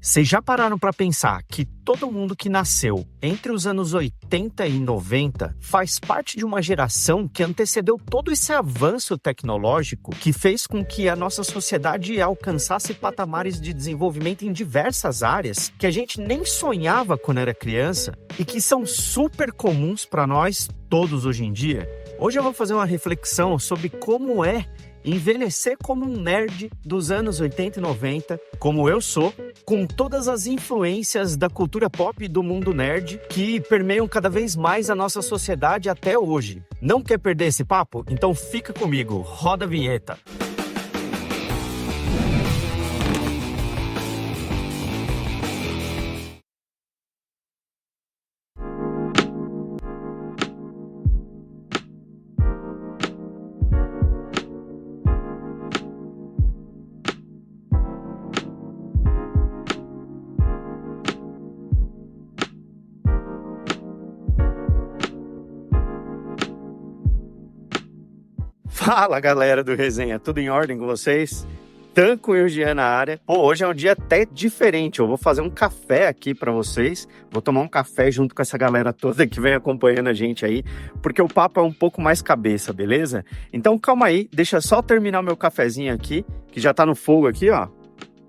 Vocês já pararam para pensar que todo mundo que nasceu entre os anos 80 e 90 faz parte de uma geração que antecedeu todo esse avanço tecnológico que fez com que a nossa sociedade alcançasse patamares de desenvolvimento em diversas áreas que a gente nem sonhava quando era criança e que são super comuns para nós todos hoje em dia? Hoje eu vou fazer uma reflexão sobre como é envelhecer como um nerd dos anos 80 e 90, como eu sou, com todas as influências da cultura pop e do mundo nerd que permeiam cada vez mais a nossa sociedade até hoje. Não quer perder esse papo? Então fica comigo, roda a vinheta. Fala galera do Resenha, tudo em ordem com vocês? Tanco e o Jean na área. Hoje é um dia até diferente, eu vou fazer um café aqui para vocês, vou tomar um café junto com essa galera toda que vem acompanhando a gente aí, porque o papo é um pouco mais cabeça, beleza? Então calma aí, deixa só terminar meu cafezinho aqui, que já tá no fogo aqui, ó.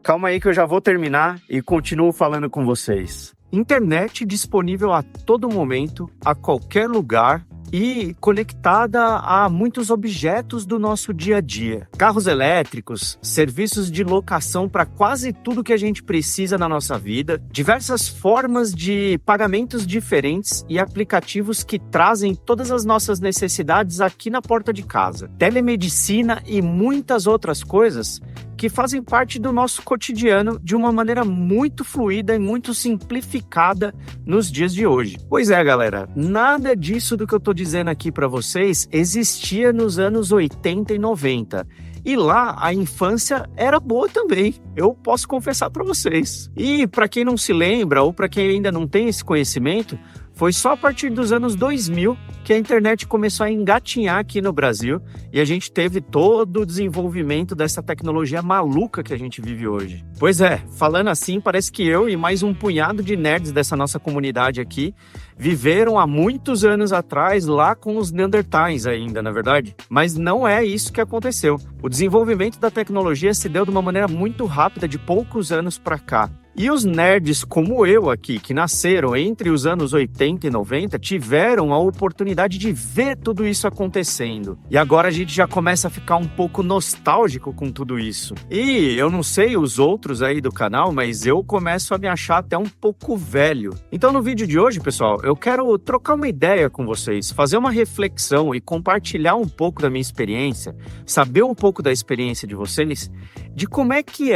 Calma aí que eu já vou terminar e continuo falando com vocês. Internet disponível a todo momento, a qualquer lugar, e conectada a muitos objetos do nosso dia a dia. Carros elétricos, serviços de locação para quase tudo que a gente precisa na nossa vida, diversas formas de pagamentos diferentes e aplicativos que trazem todas as nossas necessidades aqui na porta de casa. Telemedicina e muitas outras coisas que fazem parte do nosso cotidiano de uma maneira muito fluida e muito simplificada nos dias de hoje. Pois é, galera, nada disso do que eu tô dizendo aqui para vocês existia nos anos 80 e 90. E lá a infância era boa também, eu posso confessar para vocês. E para quem não se lembra ou para quem ainda não tem esse conhecimento, foi só a partir dos anos 2000 que a internet começou a engatinhar aqui no Brasil e a gente teve todo o desenvolvimento dessa tecnologia maluca que a gente vive hoje. Pois é, falando assim, parece que eu e mais um punhado de nerds dessa nossa comunidade aqui viveram há muitos anos atrás lá com os Neandertais ainda, na verdade. Mas não é isso que aconteceu. O desenvolvimento da tecnologia se deu de uma maneira muito rápida de poucos anos para cá. E os nerds como eu aqui, que nasceram entre os anos 80 e 90, tiveram a oportunidade de ver tudo isso acontecendo. E agora a gente já começa a ficar um pouco nostálgico com tudo isso. E eu não sei os outros aí do canal, mas eu começo a me achar até um pouco velho. Então no vídeo de hoje, pessoal, eu quero trocar uma ideia com vocês, fazer uma reflexão e compartilhar um pouco da minha experiência, saber um pouco da experiência de vocês, de como é que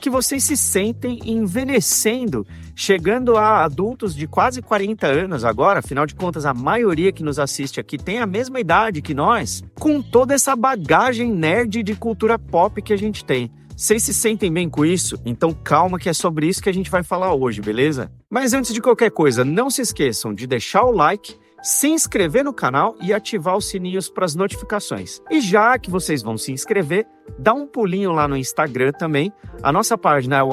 vocês se sentem envelhecendo, chegando a adultos de quase 40 anos agora, afinal de contas a maioria que nos assiste aqui tem a mesma idade que nós, com toda essa bagagem nerd de cultura pop que a gente tem. Vocês se sentem bem com isso? Então calma que é sobre isso que a gente vai falar hoje, beleza? Mas antes de qualquer coisa, não se esqueçam de deixar o like, se inscrever no canal e ativar os sininhos para as notificações. E já que vocês vão se inscrever, dá um pulinho lá no Instagram também. A nossa página é o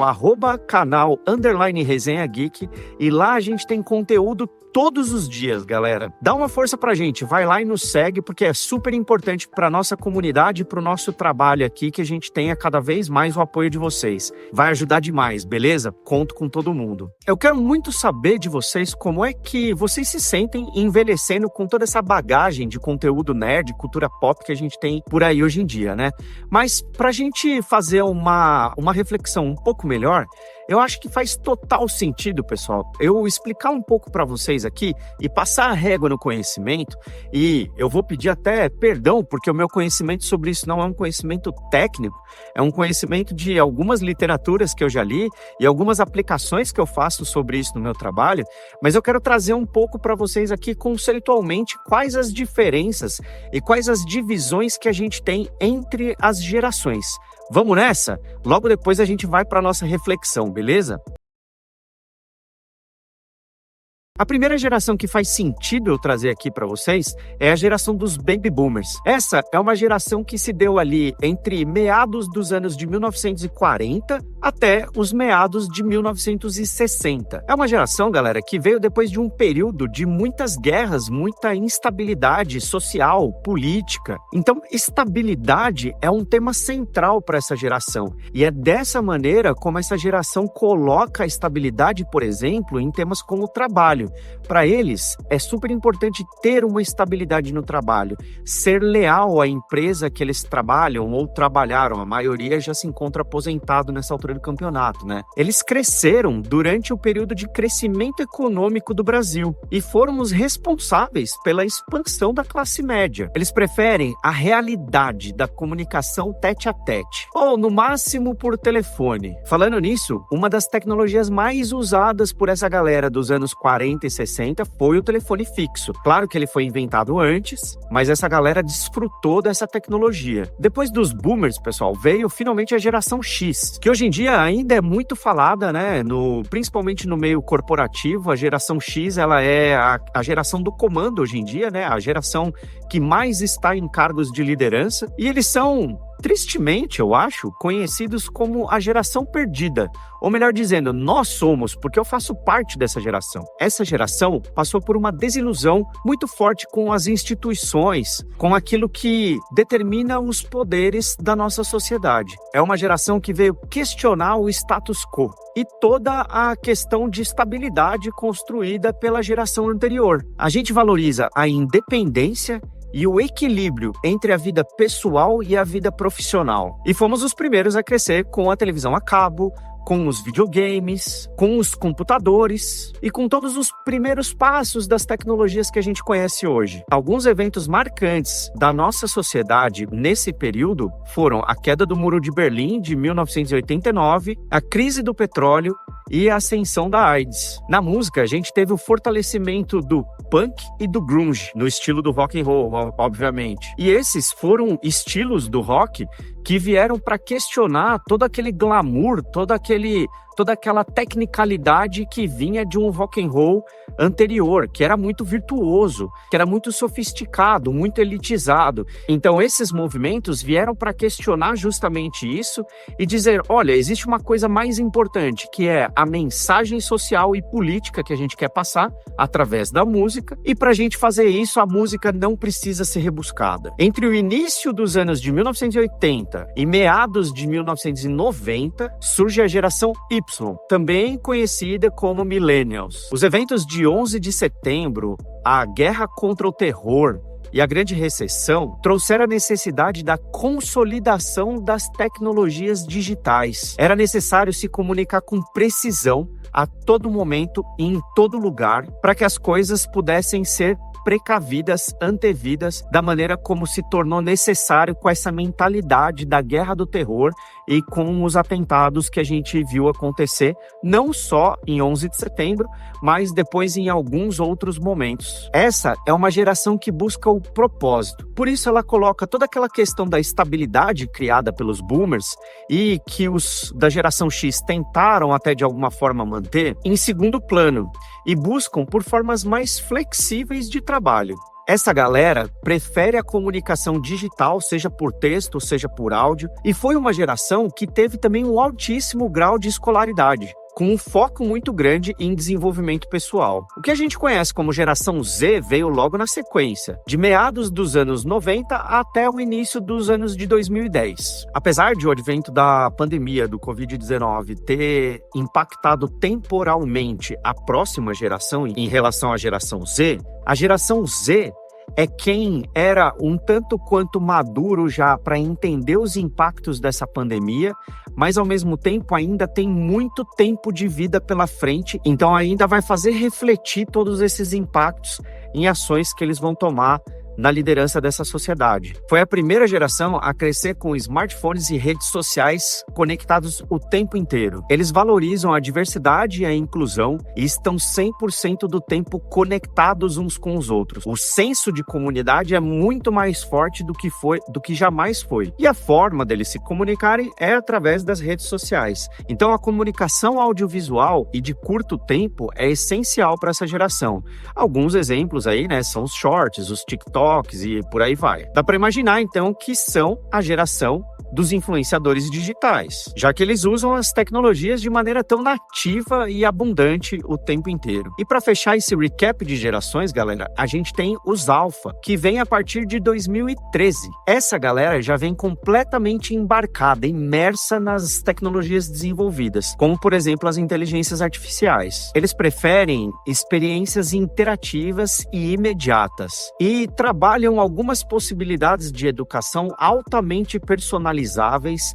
@canal_resenha geek e lá a gente tem conteúdo todos os dias, galera. Dá uma força pra gente, vai lá e nos segue, porque é super importante pra nossa comunidade e pro nosso trabalho aqui que a gente tenha cada vez mais o apoio de vocês. Vai ajudar demais, beleza? Conto com todo mundo. Eu quero muito saber de vocês como é que vocês se sentem envelhecendo com toda essa bagagem de conteúdo nerd, cultura pop que a gente tem por aí hoje em dia, né? Mas pra gente fazer uma reflexão um pouco melhor, eu acho que faz total sentido, pessoal, eu explicar um pouco para vocês aqui e passar a régua no conhecimento, e eu vou pedir até perdão, porque o meu conhecimento sobre isso não é um conhecimento técnico, é um conhecimento de algumas literaturas que eu já li e algumas aplicações que eu faço sobre isso no meu trabalho, mas eu quero trazer um pouco para vocês aqui conceitualmente quais as diferenças e quais as divisões que a gente tem entre as gerações. Vamos nessa? Logo depois a gente vai para a nossa reflexão, beleza? A primeira geração que faz sentido eu trazer aqui para vocês é a geração dos Baby Boomers. Essa é uma geração que se deu ali entre meados dos anos de 1940 até os meados de 1960. É uma geração, galera, que veio depois de um período de muitas guerras, muita instabilidade social, política. Então, estabilidade é um tema central para essa geração. E é dessa maneira como essa geração coloca a estabilidade, por exemplo, em temas como o trabalho. Para eles, é super importante ter uma estabilidade no trabalho, ser leal à empresa que eles trabalham ou trabalharam. A maioria já se encontra aposentado nessa altura do campeonato, né? Eles cresceram durante o período de crescimento econômico do Brasil e foram os responsáveis pela expansão da classe média. Eles preferem a realidade da comunicação tete a tete, ou no máximo por telefone. Falando nisso, uma das tecnologias mais usadas por essa galera dos anos 40 e 60 foi o telefone fixo. Claro que ele foi inventado antes, mas essa galera desfrutou dessa tecnologia. Depois dos boomers, pessoal, veio finalmente a geração X, que hoje em dia ainda é muito falada, né? Principalmente no meio corporativo. A geração X, ela é a geração do comando hoje em dia, né? A geração que mais está em cargos de liderança. E eles são, tristemente, eu acho, conhecidos como a geração perdida. Ou melhor dizendo, nós somos, porque eu faço parte dessa geração. Essa geração passou por uma desilusão muito forte com as instituições, com aquilo que determina os poderes da nossa sociedade. É uma geração que veio questionar o status quo e toda a questão de estabilidade construída pela geração anterior. A gente valoriza a independência e o equilíbrio entre a vida pessoal e a vida profissional. E fomos os primeiros a crescer com a televisão a cabo, com os videogames, com os computadores e com todos os primeiros passos das tecnologias que a gente conhece hoje. Alguns eventos marcantes da nossa sociedade nesse período foram a queda do Muro de Berlim, de 1989, a crise do petróleo e a ascensão da AIDS. Na música, a gente teve o fortalecimento do punk e do grunge, no estilo do rock and roll, obviamente. E esses foram estilos do rock que vieram para questionar todo aquele glamour, toda aquela tecnicalidade que vinha de um rock and roll anterior, que era muito virtuoso, que era muito sofisticado, muito elitizado. Então esses movimentos vieram para questionar justamente isso e dizer, olha, existe uma coisa mais importante, que é a mensagem social e política que a gente quer passar através da música, e para a gente fazer isso, a música não precisa ser rebuscada. Entre o início dos anos de 1980 e meados de 1990, surge a geração Y, também conhecida como Millennials. Os eventos de 11 de setembro, a guerra contra o terror e a grande recessão trouxeram a necessidade da consolidação das tecnologias digitais. Era necessário se comunicar com precisão a todo momento e em todo lugar para que as coisas pudessem ser precavidas, antevidas, da maneira como se tornou necessário com essa mentalidade da guerra do terror e com os atentados que a gente viu acontecer, não só em 11 de setembro, mas depois em alguns outros momentos. Essa é uma geração que busca o propósito. Por isso ela coloca toda aquela questão da estabilidade criada pelos boomers e que os da geração X tentaram até de alguma forma manter em segundo plano e buscam por formas mais flexíveis de trabalho. Essa galera prefere a comunicação digital, seja por texto, seja por áudio, e foi uma geração que teve também um altíssimo grau de escolaridade, com um foco muito grande em desenvolvimento pessoal. O que a gente conhece como geração Z veio logo na sequência, de meados dos anos 90 até o início dos anos de 2010. Apesar de o advento da pandemia do Covid-19 ter impactado temporalmente a próxima geração em relação à geração Z, a geração Z é quem era um tanto quanto maduro já para entender os impactos dessa pandemia, mas ao mesmo tempo ainda tem muito tempo de vida pela frente, então ainda vai fazer refletir todos esses impactos em ações que eles vão tomar na liderança dessa sociedade. Foi a primeira geração a crescer com smartphones e redes sociais conectados o tempo inteiro. Eles valorizam a diversidade e a inclusão e estão 100% do tempo conectados uns com os outros. O senso de comunidade é muito mais forte do que jamais foi. E a forma deles se comunicarem é através das redes sociais. Então a comunicação audiovisual e de curto tempo é essencial para essa geração. Alguns exemplos aí, né, são os shorts, os TikToks e por aí vai. Dá para imaginar então que são a geração dos influenciadores digitais, já que eles usam as tecnologias de maneira tão nativa e abundante o tempo inteiro. E para fechar esse recap de gerações, galera, a gente tem os Alpha, que vem a partir de 2013. Essa galera já vem completamente embarcada, imersa nas tecnologias desenvolvidas, como por exemplo as inteligências artificiais. Eles preferem experiências interativas e imediatas e trabalham algumas possibilidades de educação altamente personalizadas,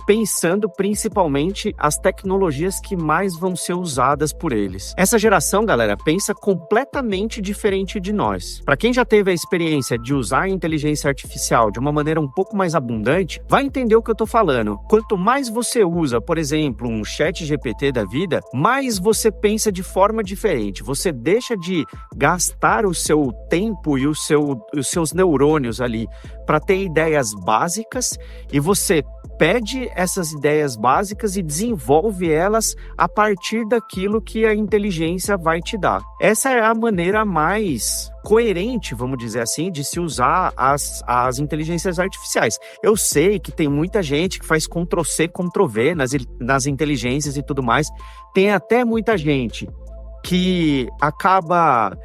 pensando principalmente as tecnologias que mais vão ser usadas por eles. Essa geração, galera, pensa completamente diferente de nós. Para quem já teve a experiência de usar a inteligência artificial de uma maneira um pouco mais abundante, vai entender o que eu tô falando. Quanto mais você usa, por exemplo, um chat GPT da vida, mais você pensa de forma diferente. Você deixa de gastar o seu tempo e os seus neurônios ali para ter ideias básicas e você pede essas ideias básicas e desenvolve elas a partir daquilo que a inteligência vai te dar. Essa é a maneira mais coerente, vamos dizer assim, de se usar as inteligências artificiais. Eu sei que tem muita gente que faz Ctrl+C, Ctrl+V nas inteligências e tudo mais. Tem até muita gente que acaba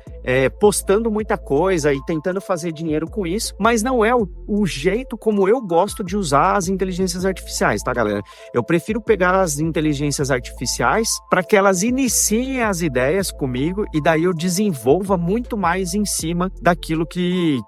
postando muita coisa e tentando fazer dinheiro com isso, mas não é o jeito como eu gosto de usar as inteligências artificiais, tá, galera? Eu prefiro pegar as inteligências artificiais para que elas iniciem as ideias comigo e daí eu desenvolva muito mais em cima daquilo que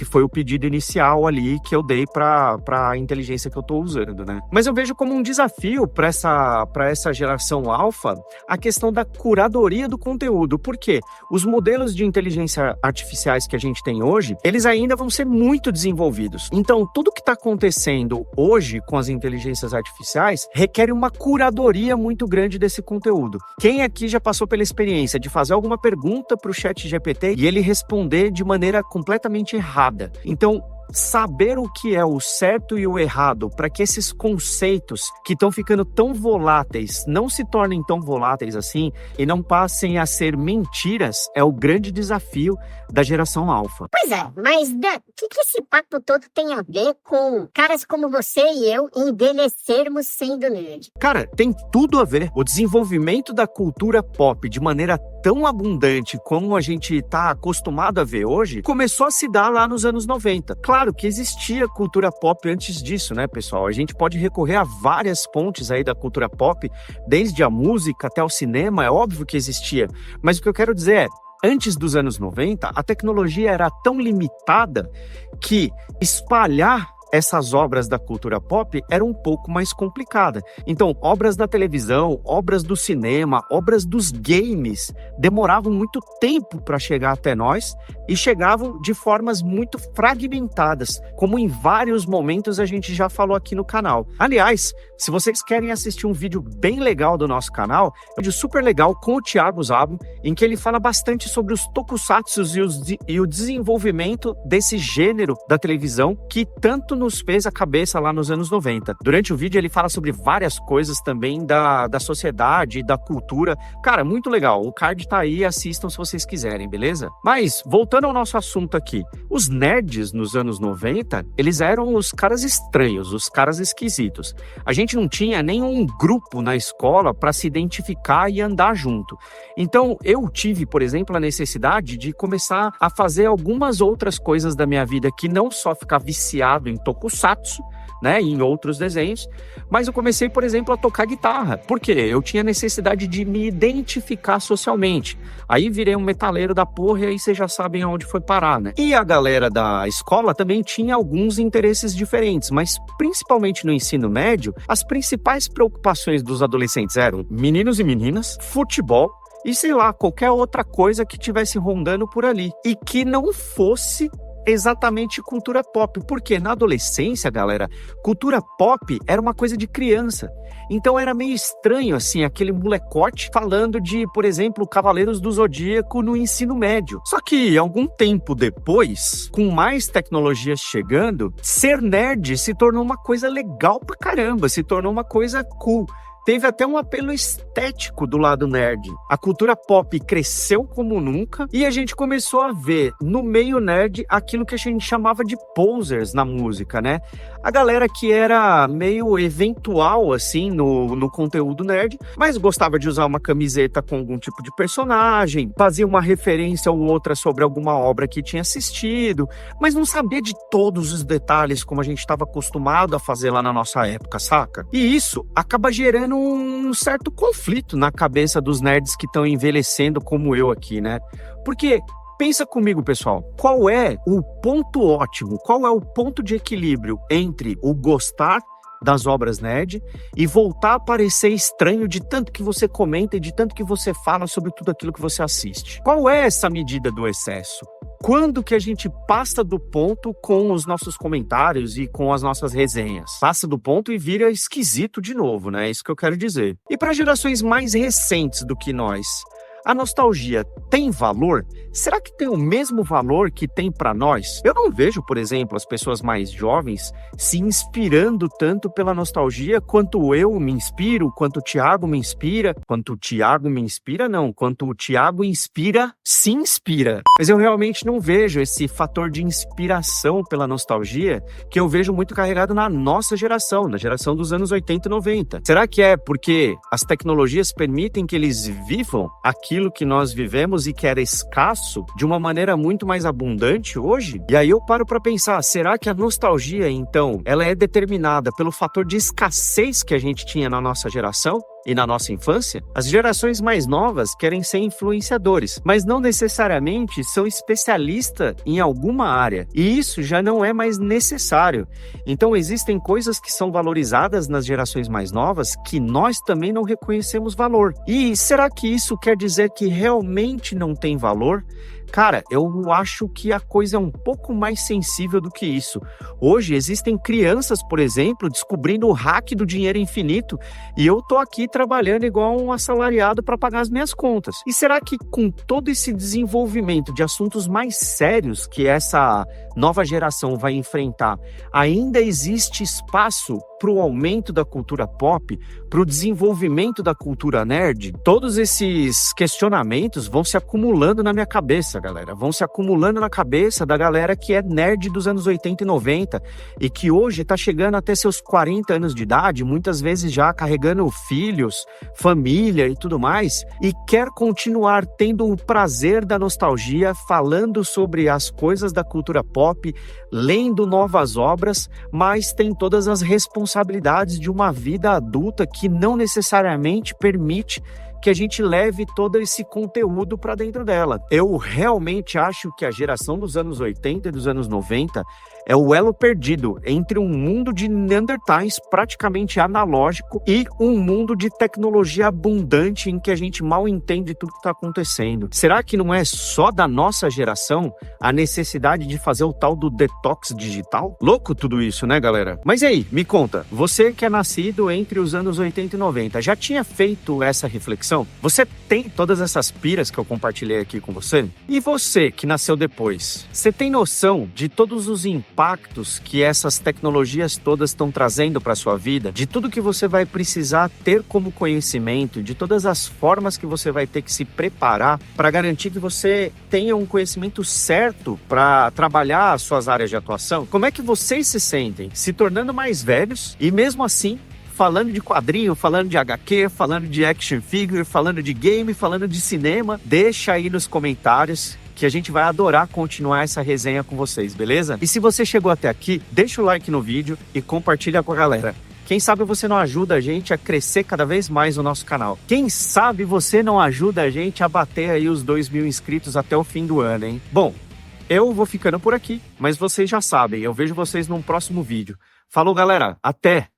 foi o pedido inicial ali que eu dei para a inteligência que eu estou usando, né? Mas eu vejo como um desafio para essa geração alfa a questão da curadoria do conteúdo, porque os modelos de inteligência artificiais que a gente tem hoje, eles ainda vão ser muito desenvolvidos. Então, tudo que está acontecendo hoje com as inteligências artificiais requer uma curadoria muito grande desse conteúdo. Quem aqui já passou pela experiência de fazer alguma pergunta para o ChatGPT e ele responder de maneira completamente errada? Então, saber o que é o certo e o errado para que esses conceitos que estão ficando tão voláteis não se tornem tão voláteis assim e não passem a ser mentiras é o grande desafio da geração alfa. Pois é, mas Dan, o que esse papo todo tem a ver com caras como você e eu envelhecermos sendo nerd? Cara, tem tudo a ver. O desenvolvimento da cultura pop de maneira tão abundante como a gente está acostumado a ver hoje, começou a se dar lá nos anos 90. Claro que existia cultura pop antes disso, né, pessoal? A gente pode recorrer a várias pontes aí da cultura pop, desde a música até o cinema, é óbvio que existia. Mas o que eu quero dizer é, antes dos anos 90, a tecnologia era tão limitada que espalhar essas obras da cultura pop era um pouco mais complicada. Então, obras da televisão, obras do cinema, obras dos games demoravam muito tempo para chegar até nós e chegavam de formas muito fragmentadas, como em vários momentos a gente já falou aqui no canal. Aliás, se vocês querem assistir um vídeo bem legal do nosso canal, é um vídeo super legal com o Thiago Zabo, em que ele fala bastante sobre os tokusatsus e o desenvolvimento desse gênero da televisão que tanto nos fez a cabeça lá nos anos 90. Durante o vídeo ele fala sobre várias coisas também da sociedade, da cultura. Cara, muito legal. O card tá aí, assistam se vocês quiserem, beleza? Mas, voltando ao nosso assunto aqui, os nerds nos anos 90, eles eram os caras estranhos, os caras esquisitos. A gente não tinha nenhum grupo na escola para se identificar e andar junto. Então, eu tive, por exemplo, a necessidade de começar a fazer algumas outras coisas da minha vida que não só ficar viciado em tokusatsu, né, em outros desenhos, mas eu comecei, por exemplo, a tocar guitarra, porque eu tinha necessidade de me identificar socialmente. Aí virei um metaleiro da porra e aí vocês já sabem aonde foi parar, né? E a galera da escola também tinha alguns interesses diferentes, mas principalmente no ensino médio, as principais preocupações dos adolescentes eram meninos e meninas, futebol, e sei lá, qualquer outra coisa que tivesse rondando por ali e que não fosse exatamente cultura pop. Porque na adolescência, galera, cultura pop era uma coisa de criança. Então era meio estranho, assim, aquele molecote falando de, por exemplo, Cavaleiros do Zodíaco no ensino médio. Só que algum tempo depois, com mais tecnologias chegando, ser nerd se tornou uma coisa legal pra caramba, se tornou uma coisa cool. Teve até um apelo estético do lado nerd. A cultura pop cresceu como nunca e a gente começou a ver no meio nerd aquilo que a gente chamava de posers na música, né? A galera que era meio eventual, assim, no conteúdo nerd, mas gostava de usar uma camiseta com algum tipo de personagem, fazia uma referência ou outra sobre alguma obra que tinha assistido, mas não sabia de todos os detalhes como a gente estava acostumado a fazer lá na nossa época, saca? E isso acaba gerando um certo conflito na cabeça dos nerds que estão envelhecendo como eu aqui, né? Porque pensa comigo, pessoal, qual é o ponto ótimo, qual é o ponto de equilíbrio entre o gostar das obras nerd e voltar a parecer estranho de tanto que você comenta e de tanto que você fala sobre tudo aquilo que você assiste? Qual é essa medida do excesso? Quando que a gente passa do ponto com os nossos comentários e com as nossas resenhas? Passa do ponto e vira esquisito de novo, né? É isso que eu quero dizer. E para gerações mais recentes do que nós, a nostalgia tem valor? Será que tem o mesmo valor que tem para nós? Eu não vejo, por exemplo, as pessoas mais jovens se inspirando tanto pela nostalgia quanto eu me inspiro, quanto o Thiago me inspira. Quanto o Thiago me inspira, não. Quanto o Thiago inspira, se inspira. Mas eu realmente não vejo esse fator de inspiração pela nostalgia que eu vejo muito carregado na nossa geração, na geração dos anos 80 e 90. Será que é porque as tecnologias permitem que eles vivam aquilo que nós vivemos e que era escasso de uma maneira muito mais abundante hoje? E aí eu paro para pensar, será que a nostalgia, então, ela é determinada pelo fator de escassez que a gente tinha na nossa geração? E na nossa infância, as gerações mais novas querem ser influenciadores, mas não necessariamente são especialistas em alguma área. E isso já não é mais necessário. Então existem coisas que são valorizadas nas gerações mais novas que nós também não reconhecemos valor. E será que isso quer dizer que realmente não tem valor? Cara, eu acho que a coisa é um pouco mais sensível do que isso. Hoje existem crianças, por exemplo, descobrindo o hack do dinheiro infinito e eu tô aqui trabalhando igual um assalariado para pagar as minhas contas. E será que com todo esse desenvolvimento de assuntos mais sérios que essa nova geração vai enfrentar, ainda existe espaço para o aumento da cultura pop, para o desenvolvimento da cultura nerd? Todos esses questionamentos vão se acumulando na minha cabeça, galera. Vão se acumulando na cabeça da galera que é nerd dos anos 80 e 90 e que hoje está chegando até seus 40 anos de idade, muitas vezes já carregando filhos, família e tudo mais, e quer continuar tendo o prazer da nostalgia, falando sobre as coisas da cultura pop, lendo novas obras, mas tem todas as responsabilidades de uma vida adulta que não necessariamente permite que a gente leve todo esse conteúdo para dentro dela. Eu realmente acho que a geração dos anos 80 e dos anos 90 é o elo perdido entre um mundo de Neandertais praticamente analógico e um mundo de tecnologia abundante em que a gente mal entende tudo que está acontecendo. Será que não é só da nossa geração a necessidade de fazer o tal do detox digital? Louco tudo isso, né, galera? Mas e aí, me conta, você que é nascido entre os anos 80 e 90, já tinha feito essa reflexão? Você tem todas essas piras que eu compartilhei aqui com você? E você que nasceu depois, você tem noção de todos os impactos que essas tecnologias todas estão trazendo para sua vida, de tudo que você vai precisar ter como conhecimento, de todas as formas que você vai ter que se preparar para garantir que você tenha um conhecimento certo para trabalhar as suas áreas de atuação? Como é que vocês se sentem se tornando mais velhos e mesmo assim falando de quadrinho, falando de HQ, falando de action figure, falando de game, falando de cinema? Deixa aí nos comentários que a gente vai adorar continuar essa resenha com vocês, beleza? E se você chegou até aqui, deixa o like no vídeo e compartilha com a galera. Quem sabe você não ajuda a gente a crescer cada vez mais o nosso canal. Quem sabe você não ajuda a gente a bater aí os 2.000 inscritos até o fim do ano, hein? Bom, eu vou ficando por aqui, mas vocês já sabem, eu vejo vocês num próximo vídeo. Falou, galera, até!